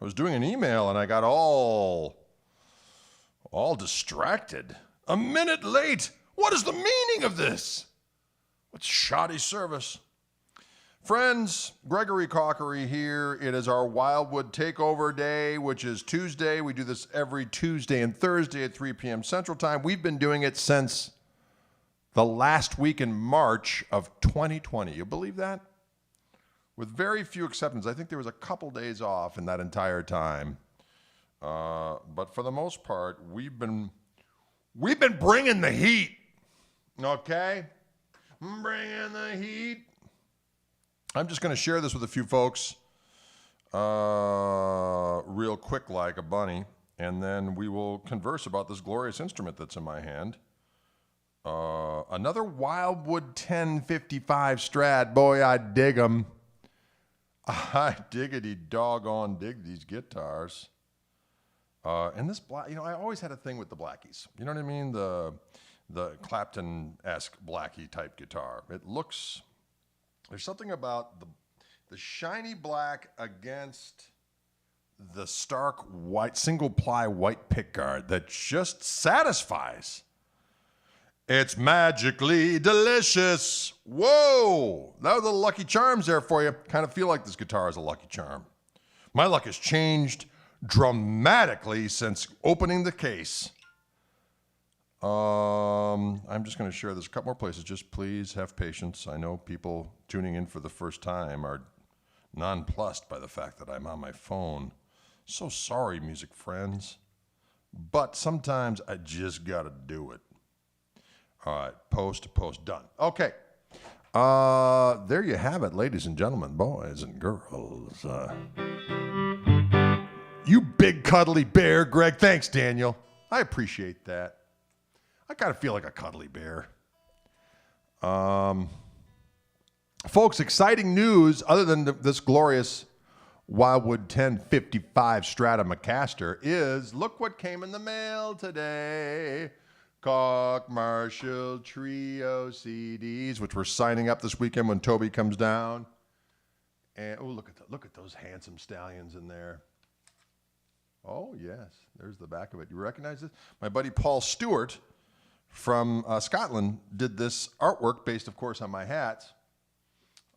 I was doing an email and I got all distracted. A minute late. What is the meaning of this? What shoddy service. Friends, Gregory Cockery here. It is our Wildwood Takeover Day, which is Tuesday. We do this every Tuesday and Thursday at 3 p.m. Central Time. We've been doing it since the last week in March of 2020. You believe that? With very few exceptions. I think there was a couple days off in that entire time. But for the most part, we've been bringing the heat. Okay? Bringing the heat. I'm just going to share this with a few folks real quick like a bunny, and then we will converse about this glorious instrument that's in my hand. Another Wildwood 1055 Strat. Boy, I dig them. I diggity doggone dig these guitars. And this black, I always had a thing with the Blackies. You know what I mean? The Clapton-esque Blackie type guitar. It looks... There's something about the shiny black against the stark white, single-ply white pickguard that just satisfies. It's magically delicious. Whoa! That was the Lucky Charms there for you. Kind of feel like this guitar is a Lucky Charm. My luck has changed dramatically since opening the case. I'm just going to share this a couple more places. Just please have patience. I know people tuning in for the first time are nonplussed by the fact that I'm on my phone. So sorry, music friends. But sometimes I just got to do it. All right, post, done. Okay. There you have it, ladies and gentlemen, boys and girls. You big cuddly bear, Greg. Thanks, Daniel. I appreciate that. I kind of feel like a cuddly bear. Folks, exciting news other than this glorious Wildwood 1055 Stratocaster is, look what came in the mail today. Koch Marshall Trio CDs, which we're signing up this weekend when Toby comes down. And look at those handsome stallions in there. Oh, yes. There's the back of it. You recognize this? My buddy Paul Stewart from Scotland did this artwork based, of course, on my hats.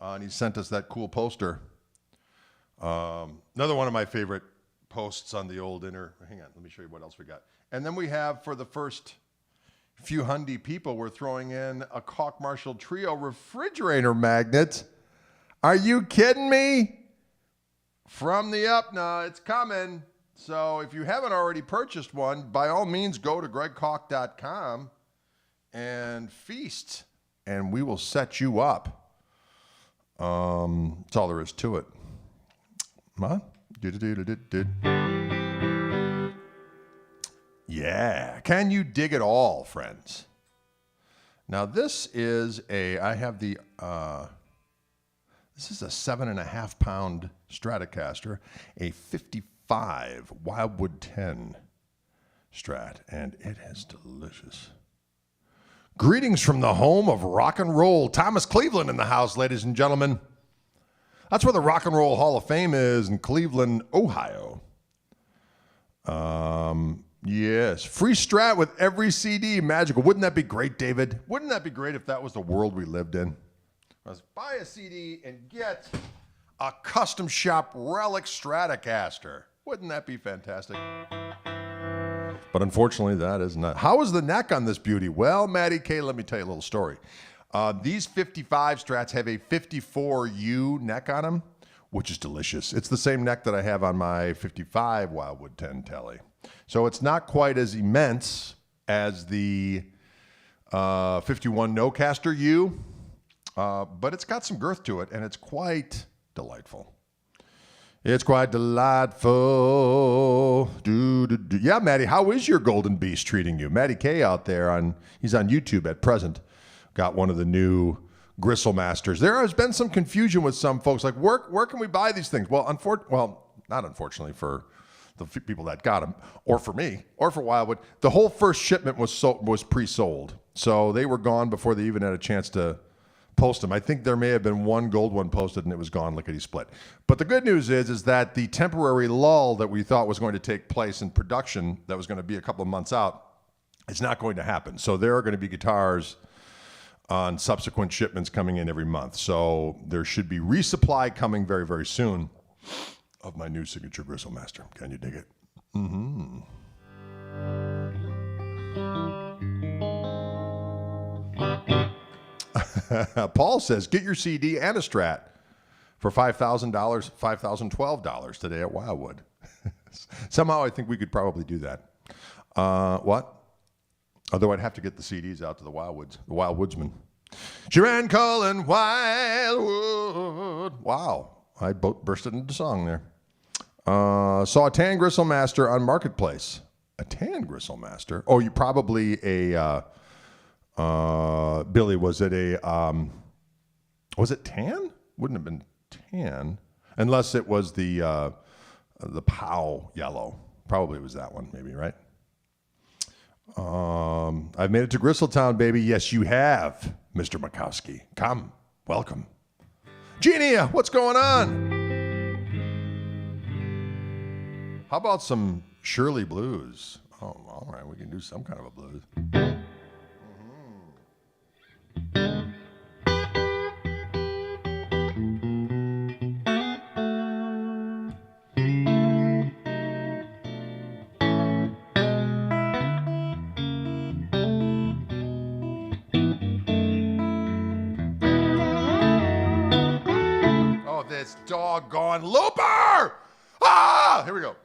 And he sent us that cool poster. Another one of my favorite posts on the old inner. Hang on, let me show you what else we got. And then we have, for the first few hundy people, we're throwing in a Koch Marshall Trio refrigerator magnet. Are you kidding me? From the up now, it's coming. So if you haven't already purchased one, by all means, go to gregkoch.com and feast, and we will set you up. That's all there is to it. Huh? Yeah. Can you dig it all, friends? Now this is this is a 7.5 pound Stratocaster, a 55 Wildwood 10 Strat, and it is delicious. Greetings from the home of rock and roll. Thomas Cleveland in the house, ladies and gentlemen. That's where the Rock and Roll Hall of Fame is, in Cleveland, Ohio. Yes, free Strat with every CD. Magical. Wouldn't that be great, David? Wouldn't that be great if that was the world we lived in? Let's buy a CD and get a custom shop relic Stratocaster. Wouldn't that be fantastic? But unfortunately, that is not. How is the neck on this beauty? Well, Maddie K, let me tell you a little story. These 55 Strats have a 54U neck on them, which is delicious. It's the same neck that I have on my 55 Wildwood 10 Telly. So it's not quite as immense as the 51 No-Caster U, but it's got some girth to it, and it's quite delightful. It's quite delightful. Yeah, Maddie, how is your Golden Beast treating you? Maddie K out there, he's on YouTube at present. Got one of the new Gristle Masters. There has been some confusion with some folks, like, where can we buy these things? Well, not unfortunately for the people that got them, or for me, or for Wildwood. The whole first shipment was pre-sold. So they were gone before they even had a chance to post them. I think there may have been one gold one posted and it was gone lickety-split. But the good news is that the temporary lull that we thought was going to take place in production that was going to be a couple of months out, it's not going to happen. So there are going to be guitars on subsequent shipments coming in every month. So there should be resupply coming very, very soon of my new signature Gristle Master. Can you dig it? Mm-hmm. Paul says, get your CD and a Strat for $5,000, $5,012 today at Wildwood. Somehow I think we could probably do that. What? Although I'd have to get the CDs out to the Wildwoodsmen. Sharon Cullen, Wildwood. Wow. I bursted into song there. Saw a tan Gristle Master on Marketplace. A tan Gristle Master? Oh, you probably a... Billy, was it tan? Wouldn't have been tan, unless it was the POW yellow. Probably was that one, maybe, right? I've made it to Gristletown, baby. Yes, you have, Mr. Makowski. Come, welcome. Genia, what's going on? How about some Shirley Blues? Oh, all right, we can do some kind of a blues. This doggone looper! Ah! Here we go.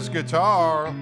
this guitar.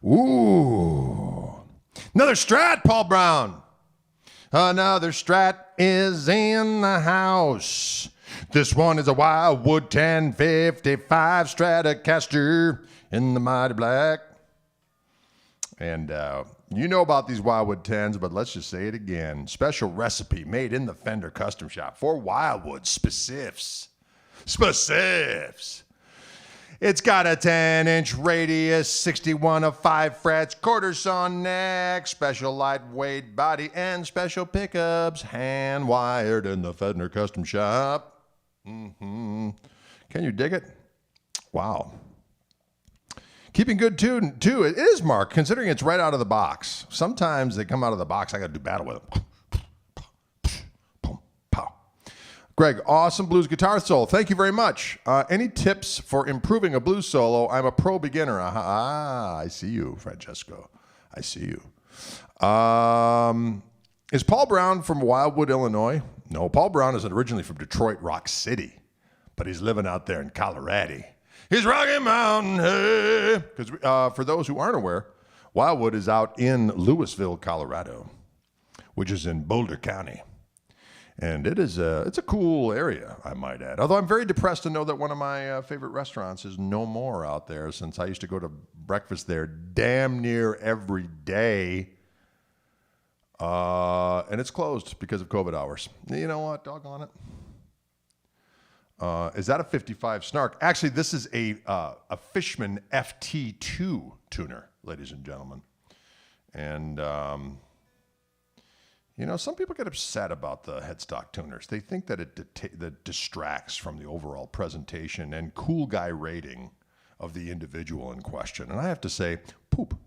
Ooh. Another Strat, Paul Brown. Another Strat is in the house. This one is a Wildwood 1055 Stratocaster in the mighty black. And you know about these Wildwood 10s, but let's just say it again. Special recipe made in the Fender Custom Shop for Wildwood specifs. It's got a 10-inch radius, 61 of 5 frets, quarter sawn neck, special lightweight body, and special pickups, hand-wired in the Fender Custom Shop. Can you dig it? Wow. Keeping good tune, too. It is, Mark, considering it's right out of the box. Sometimes they come out of the box, I got to do battle with them. Greg, awesome blues guitar solo. Thank you very much. Any tips for improving a blues solo? I'm a pro beginner. I see you, Francesco. I see you. Is Paul Brown from Wildwood, Illinois? No, Paul Brown is originally from Detroit Rock City, but he's living out there in Colorado. He's Rocky Mountain, hey. Because for those who aren't aware, Wildwood is out in Louisville, Colorado, which is in Boulder County. And it's a cool area, I might add. Although I'm very depressed to know that one of my favorite restaurants is no more out there, since I used to go to breakfast there damn near every day. And it's closed because of COVID hours. You know what? Doggone it. Is that a 55 Snark? Actually, this is a Fishman FT2 tuner, ladies and gentlemen. And... you know, some people get upset about the headstock tuners. They think that that distracts from the overall presentation and cool guy rating of the individual in question. And I have to say, poop.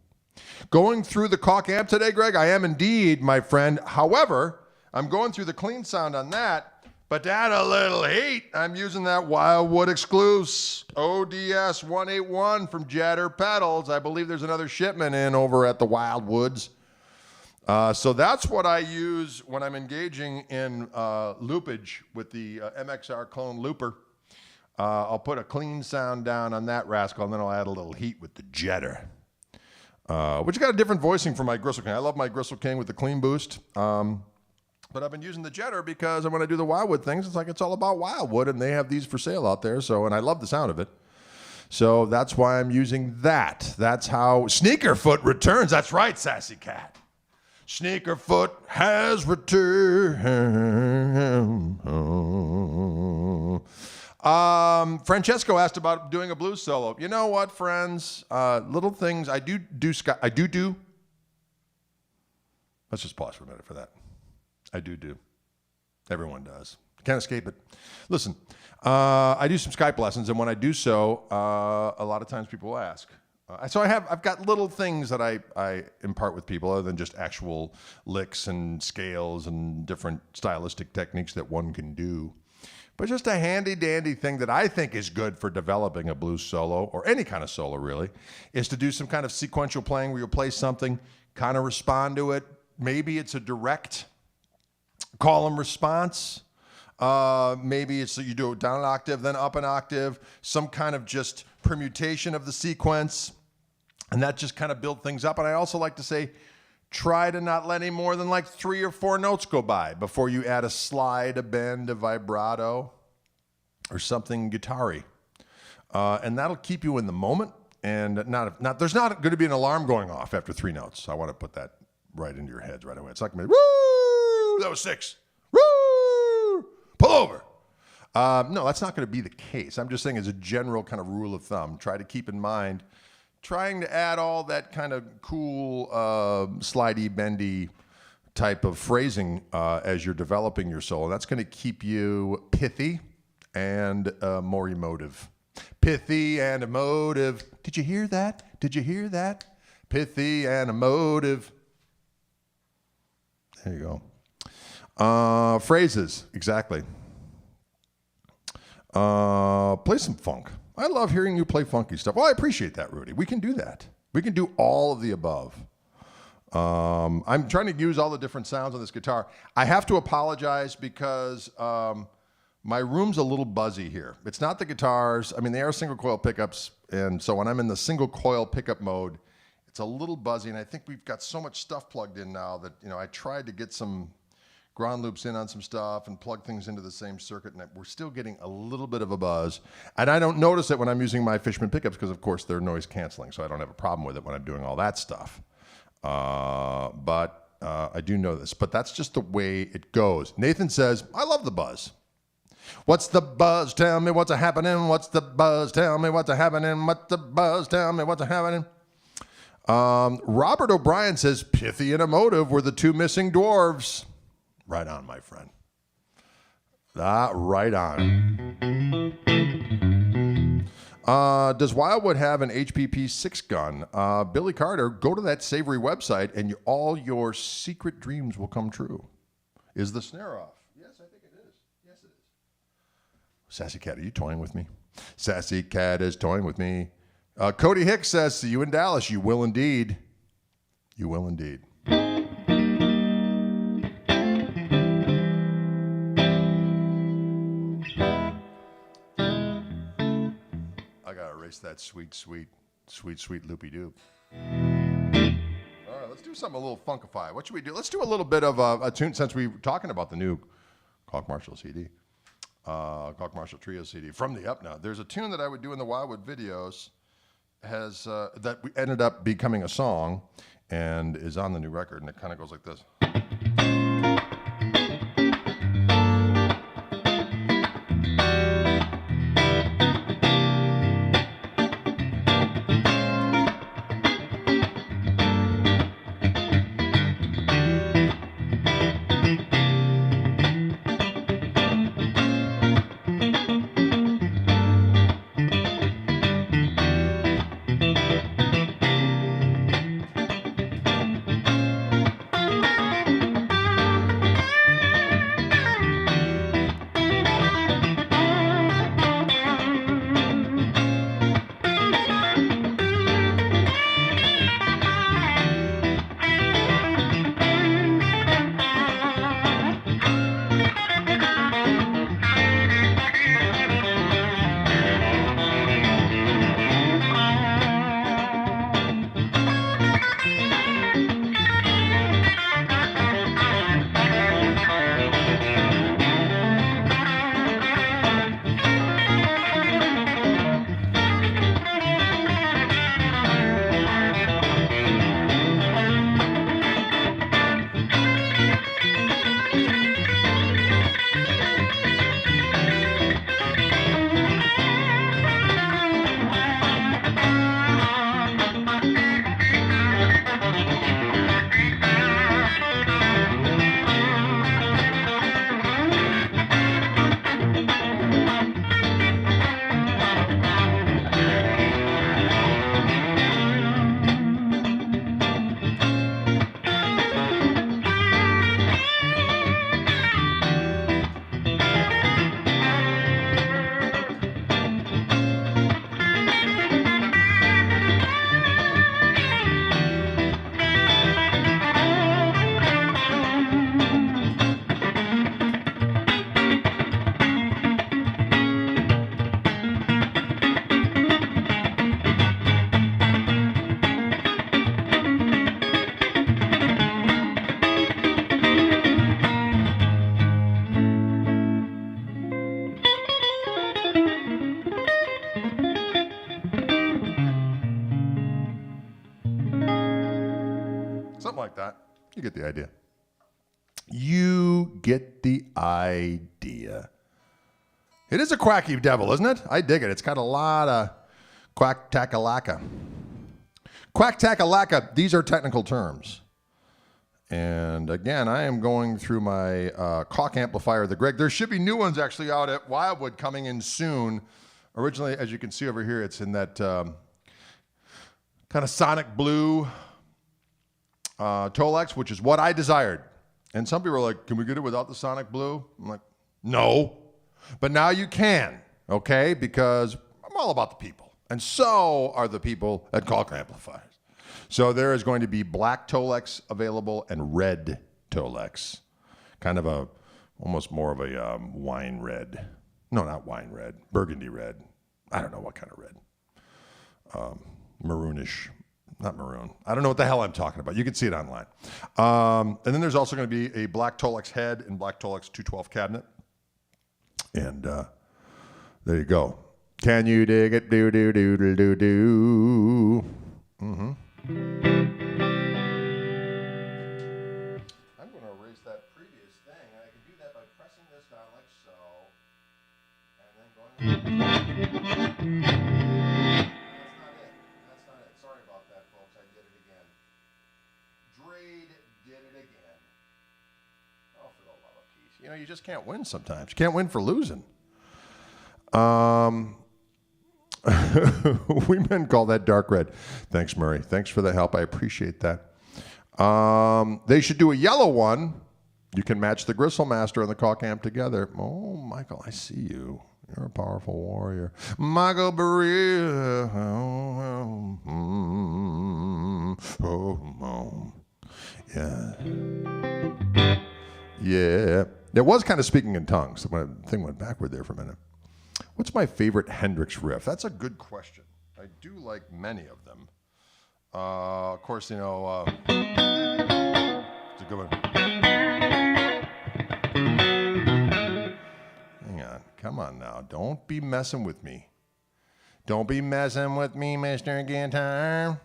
Going through the Koch amp today, Greg, I am indeed, my friend. However, I'm going through the clean sound on that, but to add a little heat, I'm using that Wildwood exclusive ODS 181 from Jetter Pedals. I believe there's another shipment in over at the Wildwoods. So that's what I use when I'm engaging in loopage with the MXR clone looper. I'll put a clean sound down on that rascal, and then I'll add a little heat with the Jetter, which got a different voicing from my Gristle King. I love my Gristle King with the clean boost, but I've been using the Jetter because when I do the Wildwood things, it's like it's all about Wildwood, and they have these for sale out there. So, and I love the sound of it. So that's why I'm using that. That's how Sneakerfoot returns. That's right, Sassy Cat. Sneakerfoot has returned. Francesco asked about doing a blues solo. You know what, friends? Little things I do. Let's just pause for a minute for that. I do. Everyone does. Can't escape it. Listen, I do some Skype lessons, and when I do so, a lot of times people will ask. So I've got little things that I impart with people other than just actual licks and scales and different stylistic techniques that one can do. But just a handy dandy thing that I think is good for developing a blues solo, or any kind of solo really, is to do some kind of sequential playing where you'll play something, kind of respond to it, maybe it's a direct column response. Maybe it's that you do it down an octave, then up an octave, some kind of just permutation of the sequence, and that just kind of build things up. And I also like to say, try to not let any more than like 3 or 4 notes go by before you add a slide, a bend, a vibrato, or something guitar-y. And that'll keep you in the moment. And there's not going to be an alarm going off after 3 notes. I want to put that right into your heads right away. It's not going to be, woo, that was 6. Woo, pull over. No, that's not going to be the case. I'm just saying as a general kind of rule of thumb, try to keep in mind trying to add all that kind of cool, slidey, bendy type of phrasing as you're developing your solo. That's going to keep you pithy and more emotive. Pithy and emotive. Did you hear that? Did you hear that? Pithy and emotive. There you go. Phrases, exactly. Play some funk. I love hearing you play funky stuff. Well, I appreciate that, Rudy. We can do that. We can do all of the above. I'm trying to use all the different sounds on this guitar. I have to apologize because my room's a little buzzy here. It's not the guitars. I mean, they are single coil pickups. And so when I'm in the single coil pickup mode, it's a little buzzy. And I think we've got so much stuff plugged in now that, I tried to get some ground loops in on some stuff and plug things into the same circuit, and we're still getting a little bit of a buzz. And I don't notice it when I'm using my Fishman pickups because, of course, they're noise canceling, so I don't have a problem with it when I'm doing all that stuff. But I do know this. But that's just the way it goes. Nathan says, I love the buzz. What's the buzz? Tell me what's happening. What's the buzz? Tell me what's happening. What's the buzz? Tell me what's happening. Robert O'Brien says, pithy and emotive were the 2 missing dwarves. Right on, my friend. Right on. Does Wildwood have an HPP 6 gun? Billy Carter, go to that Savory website and all your secret dreams will come true. Is the snare off? Yes, I think it is. Yes, it is. Sassy Cat, are you toying with me? Sassy Cat is toying with me. Cody Hicks says, see you in Dallas. You will indeed. You will indeed. That sweet loopy-doop. All right, let's do something a little funkified. What should we do? Let's do a little bit of a tune since we were talking about the new Koch Marshall CD, Koch Marshall Trio CD from the Up Now. There's a tune that I would do in the Wildwood videos that ended up becoming a song and is on the new record, and it kind of goes like this. You get the idea. You get the idea. It is a quacky devil, isn't it? I dig it. It's got a lot of quack-tack-a-lacka. Quack-tack-a-lacka, these are technical terms. And again, I am going through my Koch amplifier, the Greg. There should be new ones actually out at Wildwood coming in soon. Originally, as you can see over here, it's in that kind of sonic blue Tolex, which is what I desired. And some people are like, can we get it without the sonic blue? I'm like, no. But now you can, okay? Because I'm all about the people. And so are the people at Caulking amplifiers. So there is going to be black Tolex available and red Tolex. Kind of almost more of a wine red. No, not wine red. Burgundy red. I don't know what kind of red. Maroonish. Not maroon. I don't know what the hell I'm talking about. You can see it online. And then there's also going to be a black Tolex head and black Tolex 212 cabinet. And there you go. Can you dig it? Do, do, do, do, do, do. Mm-hmm. I'm going to erase that previous thing. And I can do that by pressing this down like so. And then going... That's not it. Sorry about that, folks. I did it again. Drade did it again. Oh, for the love of peace. You know, you just can't win sometimes. You can't win for losing. We men call that dark red. Thanks, Murray. Thanks for the help. I appreciate that. They should do a yellow one. You can match the Gristle Master and the Caulk amp together. Oh, Michael, I see you. You're a powerful warrior. Michael Berea. Yeah. Yeah. It was kind of speaking in tongues. The thing went backward there for a minute. What's my favorite Hendrix riff? That's a good question. I do like many of them. Of course, you know, it's a good one. Hang on. Come on now. Don't be messing with me. Don't be messing with me, Mr. Guitar.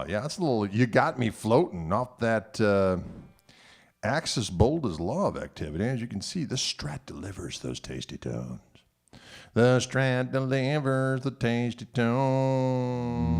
Yeah, that's a little, you got me floating off that Axis Bold as Love activity. As you can see, the Strat delivers those tasty tones. The Strat delivers the tasty tone.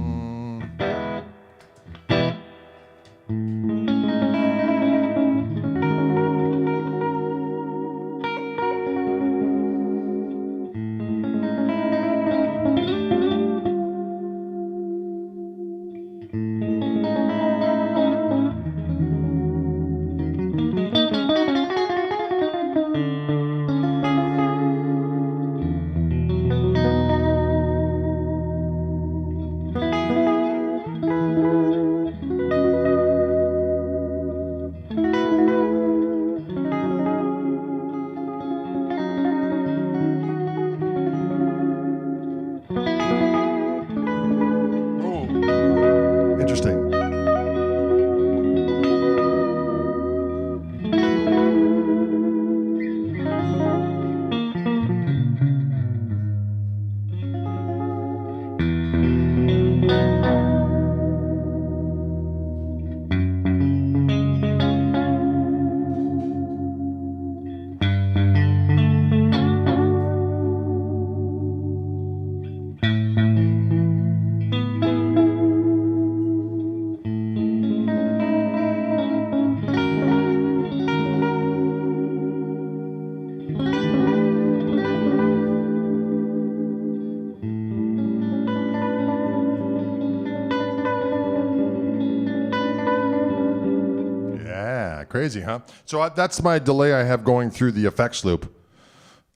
crazy, huh? So that's my delay I have going through the effects loop.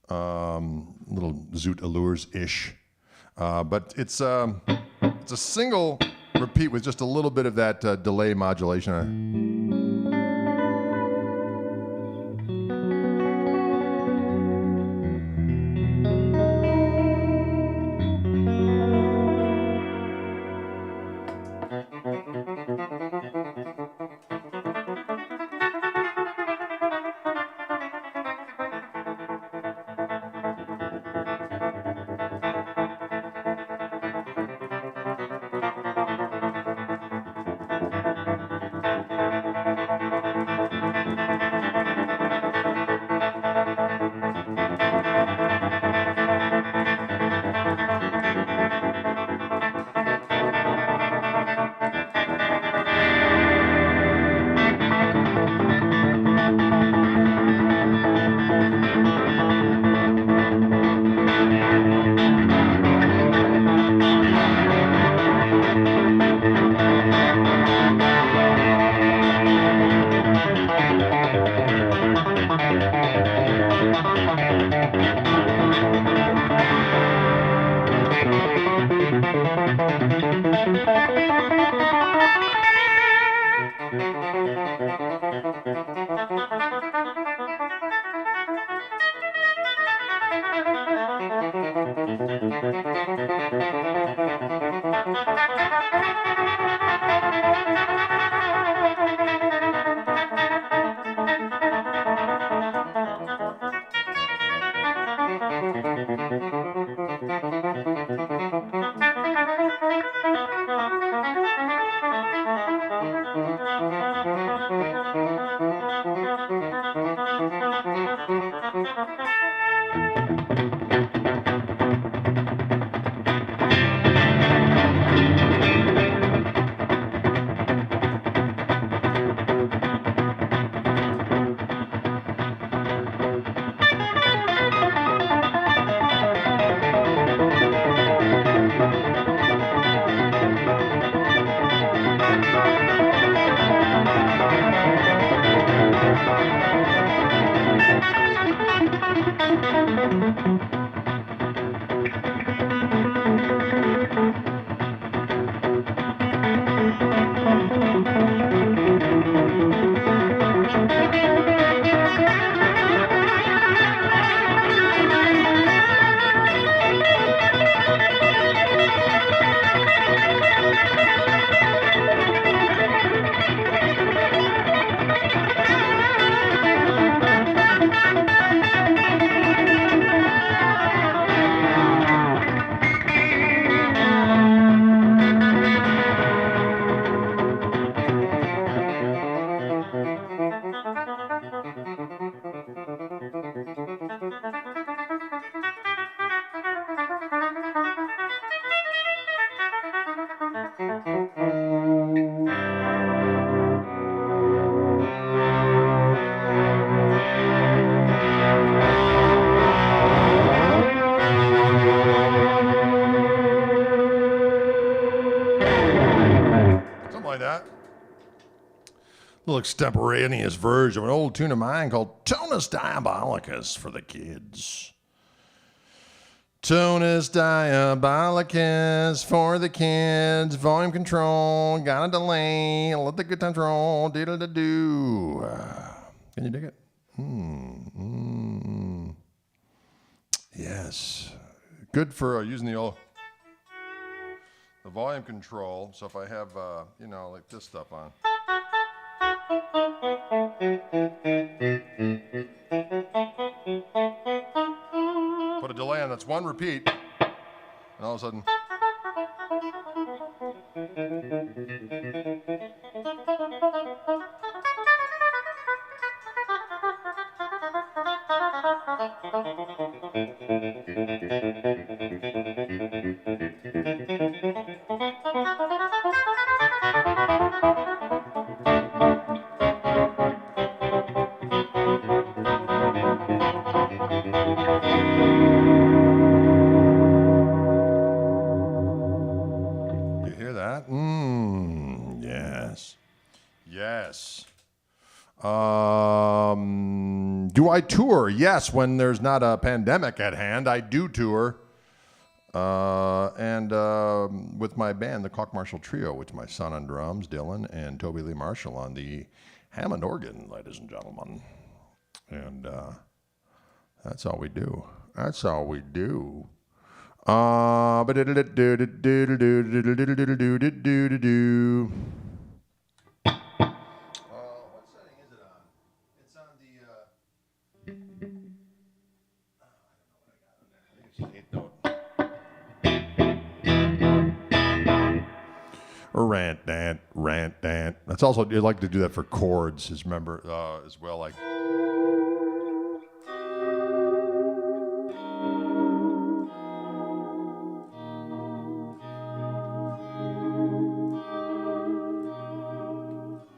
Little Zoot Allures-ish. But it's a single repeat with just a little bit of that delay modulation. Little extemporaneous version of an old tune of mine called Tonus Diabolicus for the kids. Tonus Diabolicus for the kids. Volume control. Got a delay. Let the good times roll. Diddle-da-doo. Can you dig it? Yes. Good for using the volume control. So if I have, like this stuff on. Put a delay on, that's one repeat, and all of a sudden. Yes. Yes. Do I tour? Yes, when there's not a pandemic at hand, I do tour. And with my band, the Koch Marshall Trio, which my son on drums, Dylan, and Toby Lee Marshall on the Hammond organ, ladies and gentlemen. And that's all we do. That's all we do. What setting is it on? It's on the rant dant. That's also, you'd like to do that for chords, as well, like.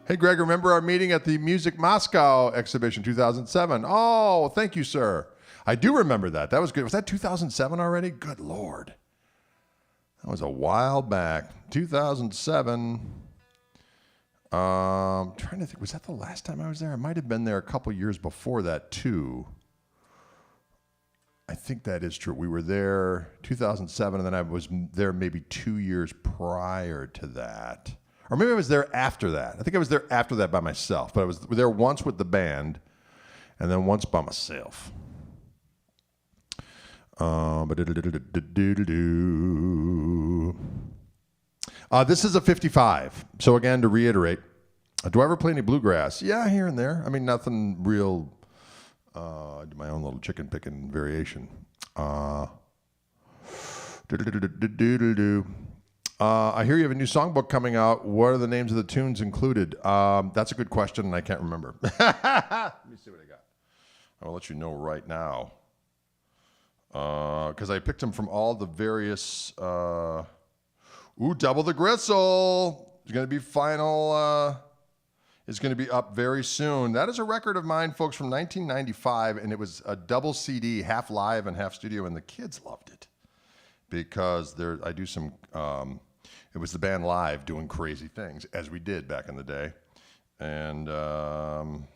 Hey, Greg, remember our meeting at the Music Moscow exhibition 2007? Oh, thank you, sir. I do remember that. That was good. Was that 2007 already? Good Lord. That was a while back. 2007. Trying to think, was that the last time I was there? I might have been there a couple years before that, too. I think that is true. We were there 2007, and then I was there maybe 2 years prior to that. Or maybe I was there after that. I think I was there after that by myself. But I was there once with the band, and then once by myself. This is a 55. So again, to reiterate, do I ever play any bluegrass? Yeah, here and there. I mean, nothing real. I do my own little chicken picking variation. I hear you have a new songbook coming out. What are the names of the tunes included? That's a good question, and I can't remember. Let me see what I got. I'll let you know right now. Because I picked them from all the various... Double the Gristle. It's going to be final... It's going to be up very soon. That is a record of mine, folks, from 1995, and it was a double CD, half live and half studio, and the kids loved it. Because I do some... it was the band live doing crazy things, as we did back in the day. And I'm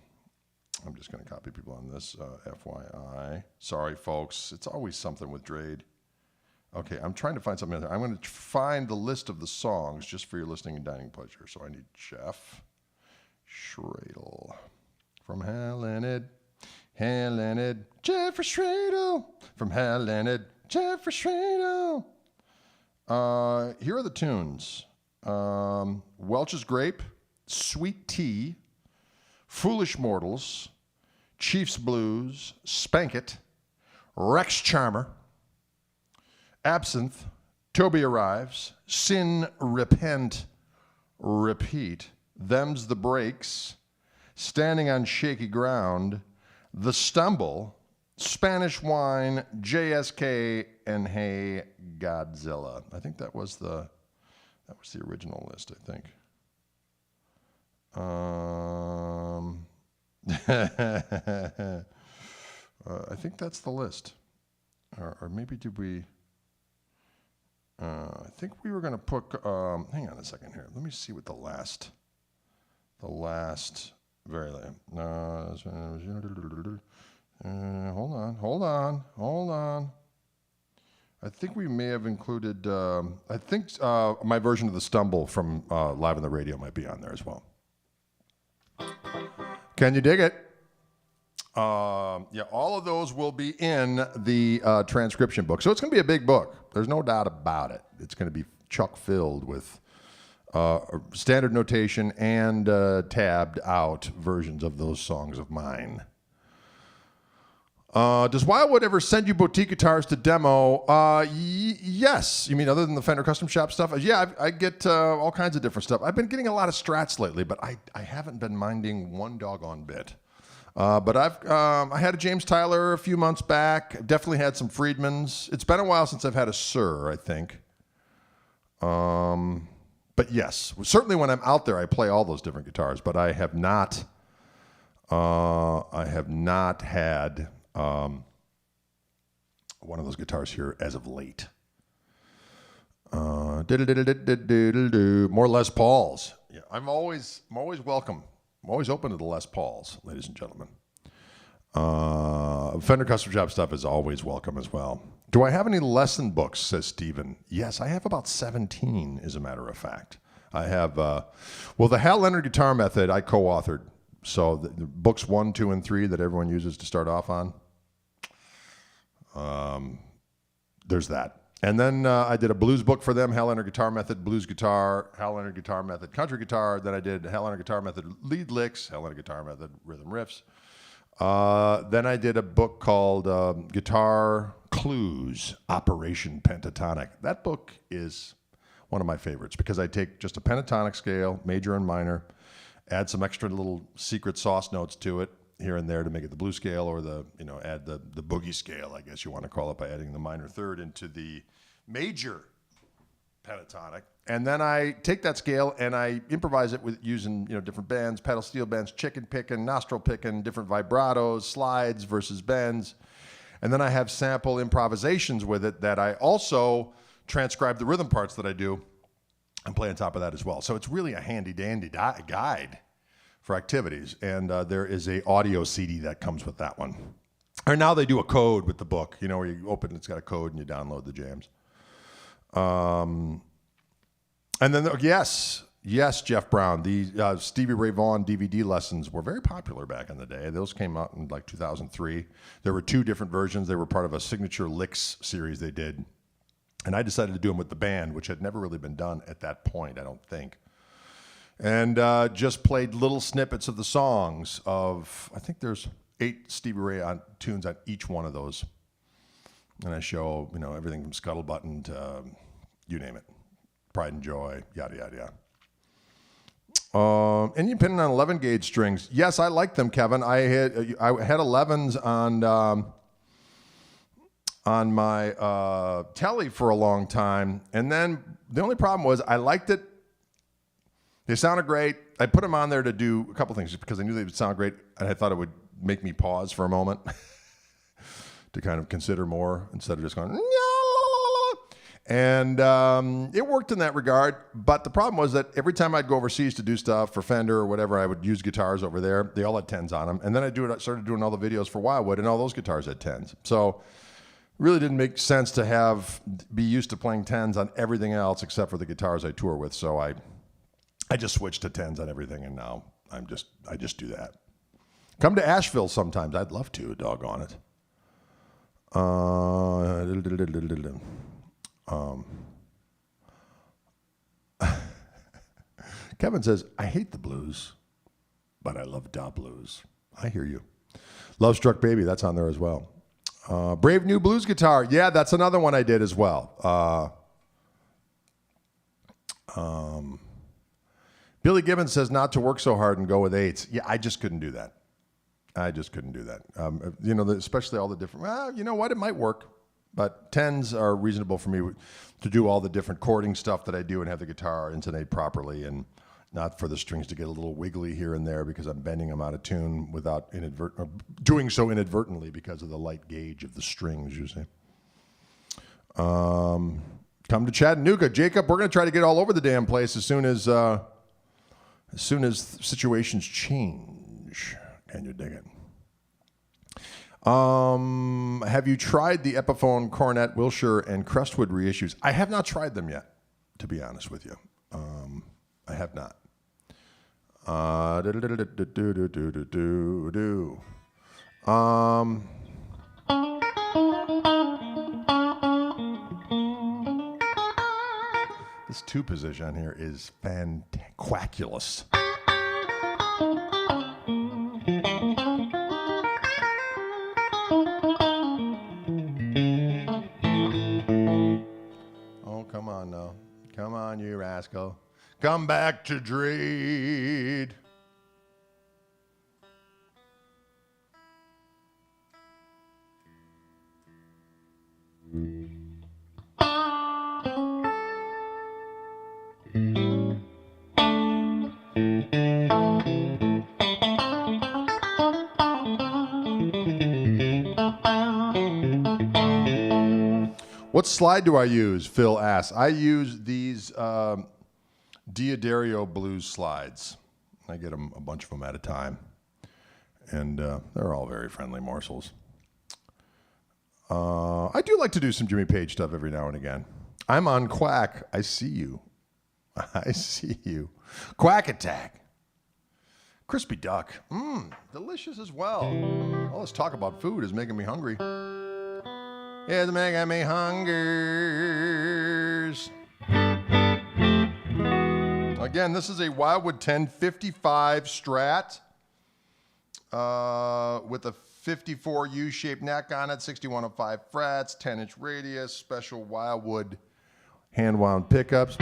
just going to copy people on this, FYI. Sorry, folks. It's always something with Drade. Okay, I'm trying to find something. I'm going to find the list of the songs just for your listening and dining pleasure. So I need Jeff Schradel from Helen Jeffrey Schradel from Helen Jeffrey Schradel. Here are the tunes. Welch's Grape, Sweet Tea, Foolish Mortals, Chief's Blues, Spank It, Rex Charmer, Absinthe, Toby Arrives, Sin, Repent, Repeat, Them's the Breaks, Standing on Shaky Ground, The Stumble, Spanish Wine, JSK, and Hey Godzilla. I think that was the original list, I think. I think that's the list. Or maybe did we... I think we were going to put... hang on a second here. Let me see what the last... Very late. Hold on. I think we may have included... I think my version of The Stumble from Live on the Radio might be on there as well. Can you dig it? Yeah, all of those will be in the transcription book. So it's going to be a big book. There's no doubt about it. It's going to be chock-filled with standard notation and tabbed out versions of those songs of mine. Does Wildwood ever send you boutique guitars to demo? Yes. You mean other than the Fender Custom Shop stuff? Yeah, I get all kinds of different stuff. I've been getting a lot of Strats lately, but I haven't been minding one doggone bit. But I had a James Tyler a few months back. I've definitely had some Friedmans. It's been a while since I've had a Sir, I think. But yes, certainly when I'm out there, I play all those different guitars. But I have not had one of those guitars here as of late. More Les Pauls. Yeah, I'm always welcome I'm always open to the Les Pauls, ladies and gentlemen. Fender Custom Shop stuff is always welcome as well. Do I have any lesson books, says Steven. Yes, I have about 17, as a matter of fact. I have, the Hal Leonard Guitar Method I co-authored. So the books 1, 2, and 3 that everyone uses to start off on. There's that. And then I did a blues book for them, Hal Leonard Guitar Method, Blues Guitar, Hal Leonard Guitar Method, Country Guitar. Then I did Hal Leonard Guitar Method, Lead Licks, Hal Leonard Guitar Method, Rhythm Riffs. Then I did a book called Guitar Clues, Operation Pentatonic. That book is one of my favorites because I take just a pentatonic scale, major and minor, add some extra little secret sauce notes to it here and there to make it the blues scale, or add the boogie scale, I guess you want to call it, by adding the minor third into the major pentatonic. And then I take that scale and I improvise it with using different bends, pedal steel bends, chicken picking, nostril picking, different vibratos, slides versus bends. And then I have sample improvisations with it that I also transcribe the rhythm parts that I do and play on top of that as well. So it's really a handy dandy guide for activities. And there is a audio CD that comes with that one. Or now they do a code with the book, where you open, it's got a code and you download the jams. And then, yes, Jeff Brown, the Stevie Ray Vaughan DVD lessons were very popular back in the day. Those came out in like 2003. There were 2 different versions. They were part of a Signature Licks series they did. And I decided to do them with the band, which had never really been done at that point, I don't think. And just played little snippets of the songs of, I think there's 8 Stevie Ray tunes on each one of those. And I show, everything from Scuttlebutton to you name it. Pride and Joy, yada, yada, yada. Indian pinning on 11 gauge strings. Yes, I like them, Kevin. I had 11s on my telly for a long time. And then the only problem was I liked it. They sounded great. I put them on there to do a couple things because I knew they would sound great. And I thought it would make me pause for a moment to kind of consider more instead of just going, and it worked in that regard. But the problem was that every time I'd go overseas to do stuff for Fender or whatever, I would use guitars over there. They all had 10s on them. And then I started doing all the videos for Wildwood, and all those guitars had 10s. So it really didn't make sense to be used to playing 10s on everything else except for the guitars I tour with. So I just switched to 10s on everything, and now I just do that. Come to Asheville sometimes. I'd love to, doggone it. Kevin says, I hate the blues, but I love da blues. I hear you. Love Struck Baby, that's on there as well. Brave New Blues Guitar. Yeah, that's another one I did as well. Billy Gibbons says not to work so hard and go with 8s. Yeah, I just couldn't do that. Especially all the different, well, you know what, it might work. But 10s are reasonable for me to do all the different chording stuff that I do and have the guitar intonate properly, and not for the strings to get a little wiggly here and there because I'm bending them out of tune without doing so inadvertently because of the light gauge of the strings, you see. Come to Chattanooga. Jacob, we're going to try to get all over the damn place as soon as situations change. Can you dig it? Have you tried the Epiphone, Cornet, Wilshire, and Crestwood reissues? I have not tried them yet, to be honest with you. I have not. This 2 position on here is fantaquaculous. Come on now. Come on, you rascal. Come back to Dreed. What slide do I use? Phil asks. I use these Diodario blues slides. I get them a bunch of them at a time, and they're all very friendly morsels. I do like to do some Jimmy Page stuff every now and again. I'm on Quack. I see you. I see you. Quack Attack. Crispy duck. Delicious as well. All this talk about food is making me hungry. It's making me hungers. Again, this is a Wildwood 1055 Strat with a 54 U-shaped neck on it, 6105 frets, 10-inch radius, special Wildwood hand-wound pickups.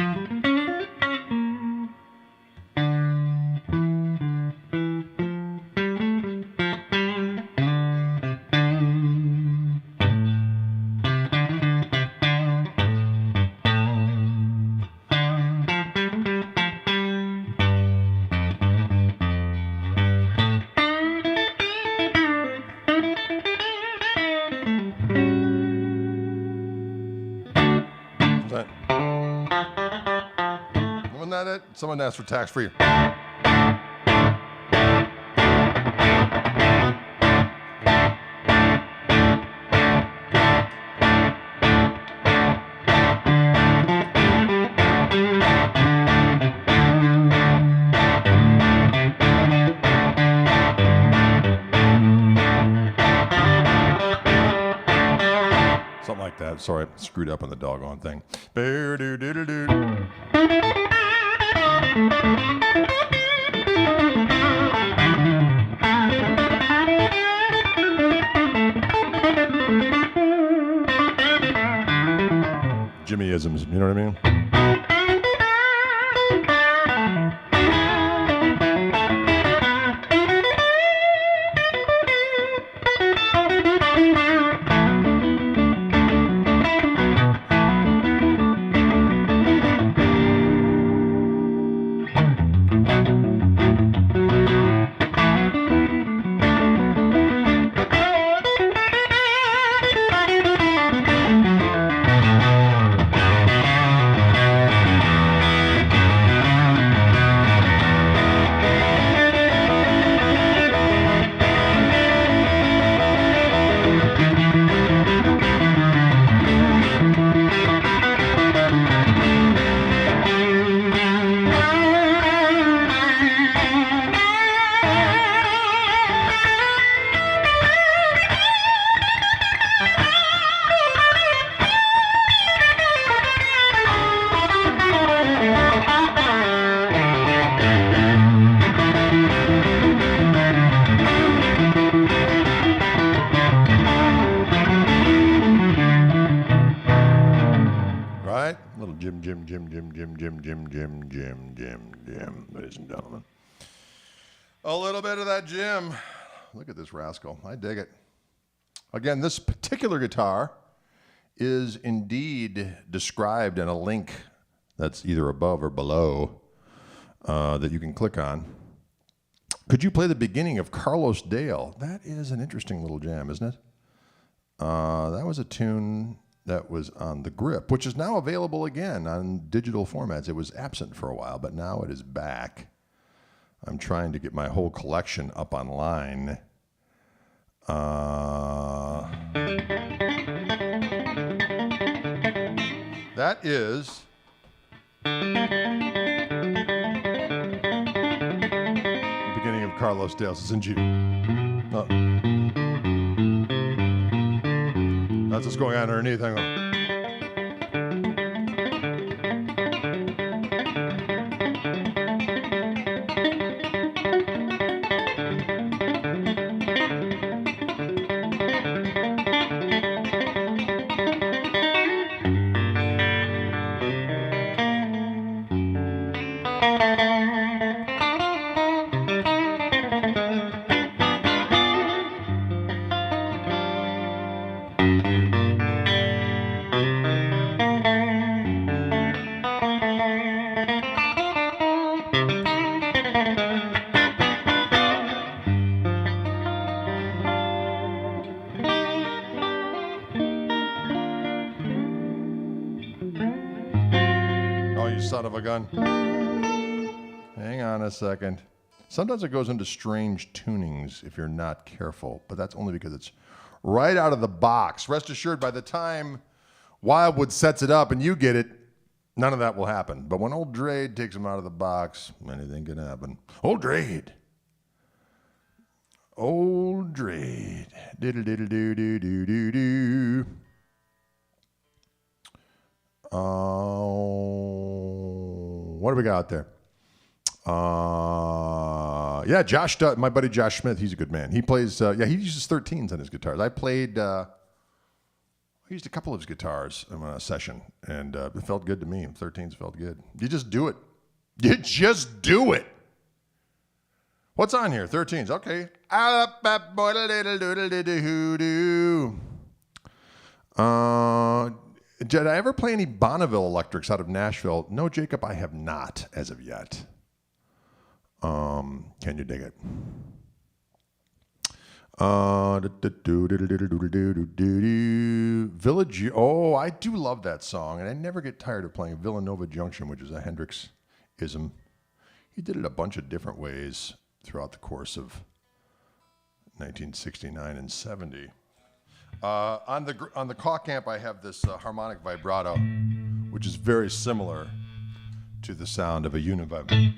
Wasn't that it? Someone asked for tax-free. Something like that. Sorry, I screwed up on the doggone thing. Jimmy-isms, you know what I mean? Little Jim, ladies and gentlemen. A little bit of that Jim. Look at this rascal. I dig it. Again, this particular guitar is indeed described in a link that's either above or below that you can click on. Could you play the beginning of Carlos Dale? That is an interesting little jam, isn't it? That was a tune that was on the Grip, which is now available again on digital formats. It was absent for a while, but now it is back. I'm trying to get my whole collection up online. That is the beginning of Carlos Dale's. It's in G. That's what's going on underneath. Hang on. Son of a gun. Hang on a second. Sometimes it goes into strange tunings if you're not careful, but that's only because it's right out of the box. Rest assured, by the time Wildwood sets it up and you get it, none of that will happen. But when old Drade takes them out of the box, anything can happen. Old Drade. Old Drade. Diddle diddle doo doo doo doo doo. What do we got out there? Yeah, my buddy Josh Smith, he's a good man. He plays, he uses 13s on his guitars. I used a couple of his guitars in a session, and it felt good to me. 13s felt good. You just do it. You just do it. What's on here? 13s. Okay. Did I ever play any Bonneville electrics out of Nashville? No, Jacob, I have not as of yet. Can you dig it? Village. Oh, I do love that song, and I never get tired of playing Villanova Junction, which is a Hendrix-ism. He did it a bunch of different ways throughout the course of 1969 and 70. On the Koch amp, I have this harmonic vibrato, which is very similar to the sound of a univibe.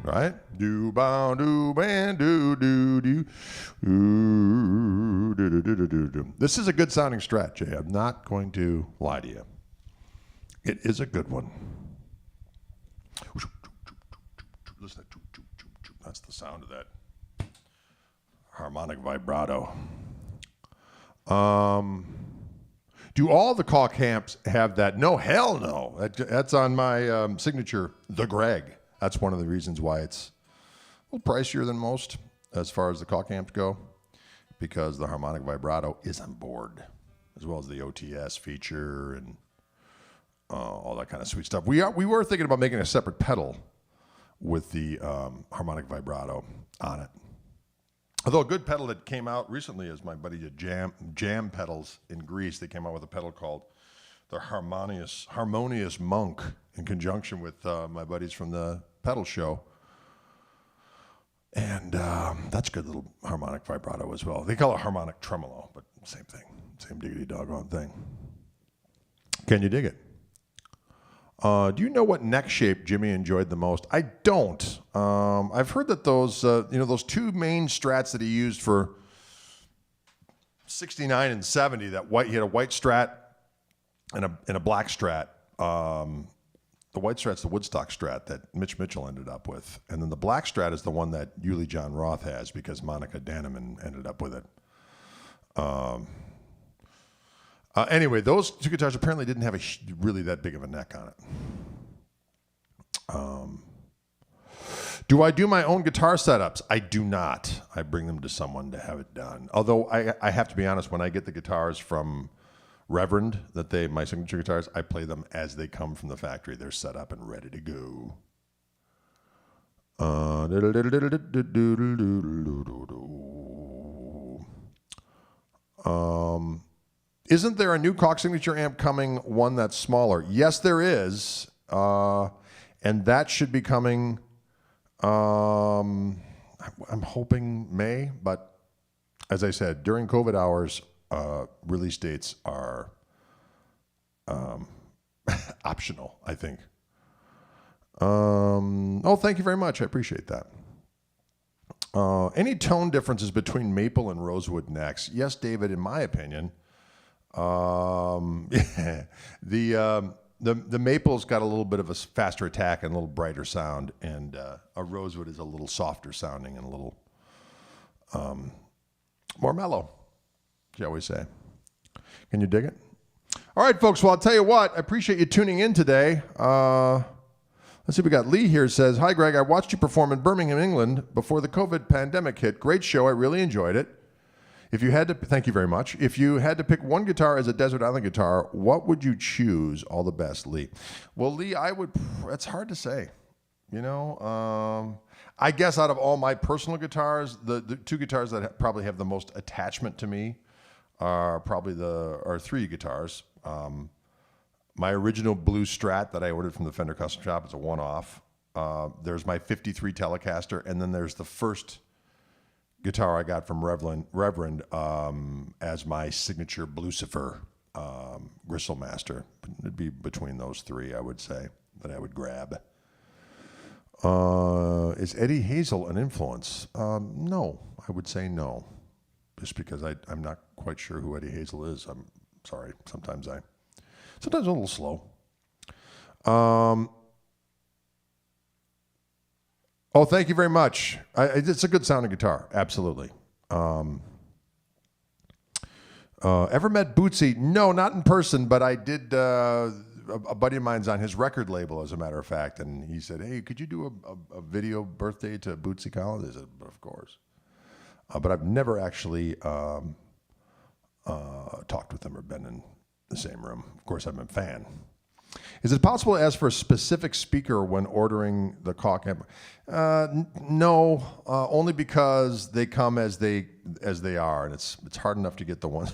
Right? Do bow do ban do do do. Ooh, do do do do do do. This is a good sounding Strat, Jay. I'm not going to lie to you. It is a good one. Listen to that. That's the sound of that harmonic vibrato. Do all the Koch amps have that? No, hell no. That's on my signature, the Greg. That's one of the reasons why it's a little pricier than most as far as the Koch amps go, because the harmonic vibrato is on board, as well as the OTS feature and all that kind of sweet stuff. We were thinking about making a separate pedal with the harmonic vibrato on it. Although a good pedal that came out recently is my buddy at Jam Pedals in Greece. They came out with a pedal called the Harmonious Monk in conjunction with my buddies from the pedal show. And that's a good little harmonic vibrato as well. They call it harmonic tremolo, but same thing. Same diggity doggone thing. Can you dig it? Do you know what neck shape Jimmy enjoyed the most? I don't. I've heard that those, those two main Strats that he used for 69 and 70, he had a white Strat and a black Strat. The white Strat's the Woodstock Strat that Mitch Mitchell ended up with. And then the black Strat is the one that Yuli John Roth has because Monica Danneman ended up with it. Anyway, those two guitars apparently didn't have really that big of a neck on it. Do I do my own guitar setups? I do not. I bring them to someone to have it done. Although I have to be honest, when I get the guitars from Reverend, my signature guitars, I play them as they come from the factory. They're set up and ready to go. Isn't there a new Koch signature amp coming, one that's smaller? Yes, there is. And that should be coming, I'm hoping May, but as I said, during COVID hours, release dates are optional, I think. Thank you very much. I appreciate that. Any tone differences between maple and rosewood necks? Yes, David, in my opinion. The maple's got a little bit of a faster attack and a little brighter sound, and a rosewood is a little softer sounding and a little more mellow, shall we say. Can you dig it? All right, folks. Well, I'll tell you what. I appreciate you tuning in today. Let's see. We got Lee here. Says, "Hi, Greg. I watched you perform in Birmingham, England, before the COVID pandemic hit. Great show. I really enjoyed it. Thank you very much. If you had to pick one guitar as a desert island guitar, what would you choose? All the best, Lee." Well, Lee, it's hard to say. I guess out of all my personal guitars, the two guitars that probably have the most attachment to me are three guitars. My original blue Strat that I ordered from the Fender Custom Shop is a one-off. There's my 53 Telecaster, and then there's the first guitar I got from Reverend as my signature Blucifer Gristle Master. It'd be between those three, I would say, that I would grab. Is Eddie Hazel an influence? No, I would say no. Just because I'm not quite sure who Eddie Hazel is. I'm sorry. Sometimes I'm a little slow. Thank you very much. It's a good sounding guitar. Absolutely. Ever met Bootsy? No, not in person, but I did. A buddy of mine's on his record label, as a matter of fact, and he said, "Hey, could you do a video birthday to Bootsy Collins?" I said, "Of course." But I've never actually talked with him or been in the same room. Of course, I'm a fan. Is it possible to ask for a specific speaker when ordering the Koch amp? No, only because they come as they are, and it's hard enough to get the ones.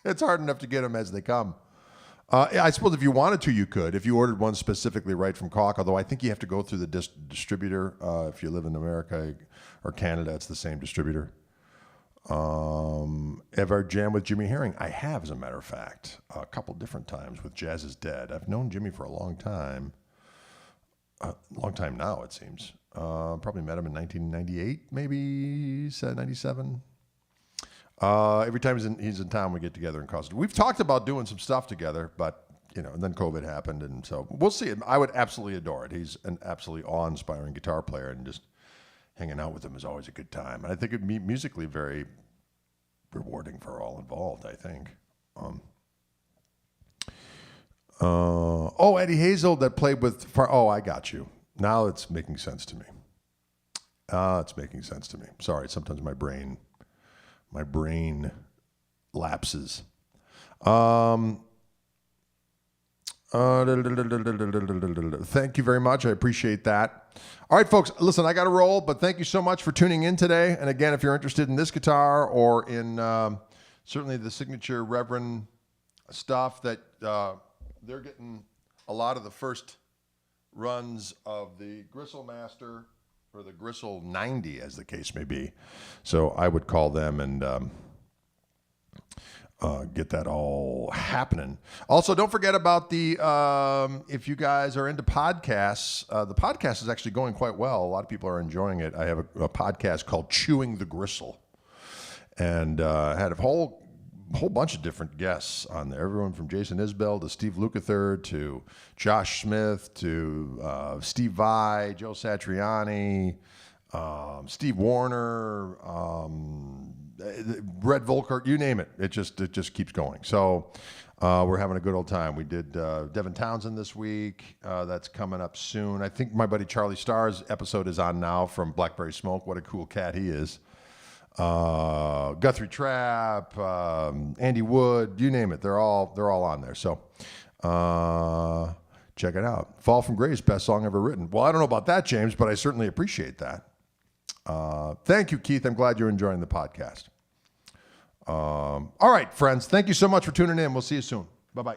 It's hard enough to get them as they come. I suppose if you wanted to, you could. If you ordered one specifically right from Koch, although I think you have to go through the distributor. If you live in America or Canada, it's the same distributor. Ever jam with Jimmy Herring? I have, as a matter of fact, a couple different times with Jazz is Dead. I've known Jimmy for a long time. Long time now, it seems. Probably met him in 1998, maybe 97. Every time he's in town, we get together and cause. We've talked about doing some stuff together, but and then COVID happened, and so we'll see. I would absolutely adore it. He's an absolutely awe-inspiring guitar player, and just hanging out with him is always a good time. And I think it'd be musically very rewarding for all involved, I think. Eddie Hazel that played with... I got you. Now it's making sense to me. It's making sense to me. Sorry, sometimes my brain lapses. Thank you very much. I appreciate that. All right, folks, listen, I got to roll, but thank you so much for tuning in today. And again, if you're interested in this guitar or in certainly the signature Reverend stuff, that they're getting a lot of the first runs of the Gristle Master or the Gristle 90, as the case may be. So I would call them and get that all happening. Also, don't forget about the, if you guys are into podcasts, the podcast is actually going quite well. A lot of people are enjoying it. I have a podcast called Chewing the Gristle, and had a whole bunch of different guests on there. Everyone from Jason Isbell to Steve Lukather to Josh Smith to Steve Vai, Joe Satriani, Steve Warner, Red Volkert, you name it. It just keeps going. So we're having a good old time. We did Devin Townsend this week. That's coming up soon. I think my buddy Charlie Starr's episode is on now from Blackberry Smoke. What a cool cat he is. Guthrie Trapp, Andy Wood, you name it. They're all on there. So Check it out. Fall from Grace, best song ever written. Well, I don't know about that, James, but I certainly appreciate that. Thank you, Keith. I'm glad you're enjoying the podcast. All right, friends. Thank you so much for tuning in. We'll see you soon. Bye-bye.